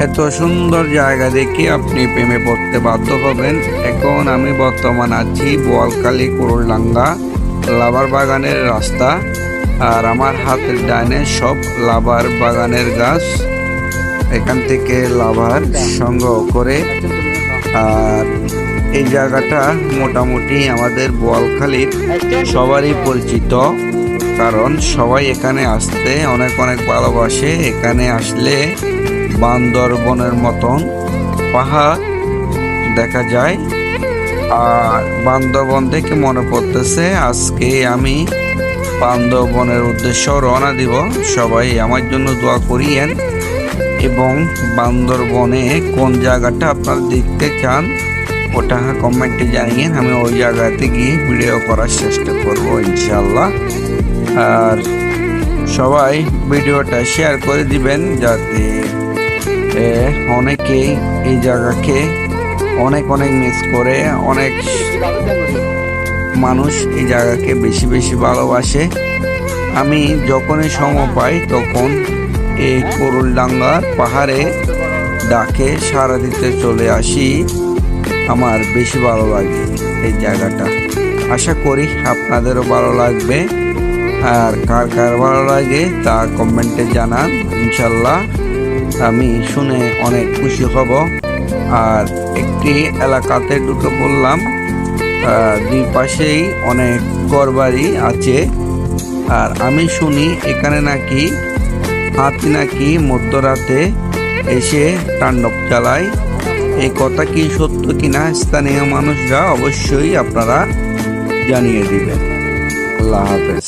এত সুন্দর জায়গা দেখে আপনি প্রেমে পড়তে বাধ্য হবেন। এখন আমি বর্তমান আছি বোয়ালখালী কুরুলডাঙ্গা লাবার বাগানের রাস্তা, আর আমার হাতের ডাইনে সব লাবার বাগানের গাছ। এখান থেকে লাভার সংগ্রহ করে, আর এই জায়গাটা মোটামুটি আমাদের বোয়ালখালীর সবারই পরিচিত, কারণ সবাই এখানে আসতে অনেক অনেক ভালোবাসে। এখানে আসলে বান্দরবনের মতন পাহাড় দেখা যায়। আর বান্দরবন থেকে মনে পড়তেছে আজকে আমি বান্দরবনের উদ্দেশ্য রওনা দিব। সবাই আমার জন্য দোয়া করিয়েন, এবং বান্দরবনে কোন জায়গাটা আপনারা দেখতে চান ওটা কমেন্টে জানিয়েন। আমি ওই জায়গাতে গিয়ে ভিডিও করার চেষ্টা করব ইনশাল্লাহ। আর সবাই ভিডিওটা শেয়ার করে দিবেন, যাতে অনেকেই এই জায়গাকে অনেক অনেক মিস করে। অনেক মানুষ এই জায়গাকে বেশি বেশি ভালোবাসে। আমি যখনই সময় পাই তখন এই কুরুলডাঙ্গার পাহাড়ে ডাকে সাড়া দিতে চলে আসি। আমার বেশি ভালো লাগে এই জায়গাটা। আশা করি আপনাদেরও ভালো লাগবে। আর কার কার ভালো লাগে তা কমেন্টে জানান, ইনশাল্লাহ আমি শুনে অনেক খুশি হব। আর একটি এলাকাতে ঢুকে পড়লাম, দুই পাশেই অনেক ঘরবাড়ি আছে। আর আমি শুনি এখানে নাকি হাতি নাকি মধ্যরাতে এসে তাণ্ডব চালায়। এই কথা কি সত্য কিনা স্থানীয় মানুষরা অবশ্যই আপনারা জানিয়ে দিবেন। আল্লাহ হাফেজ।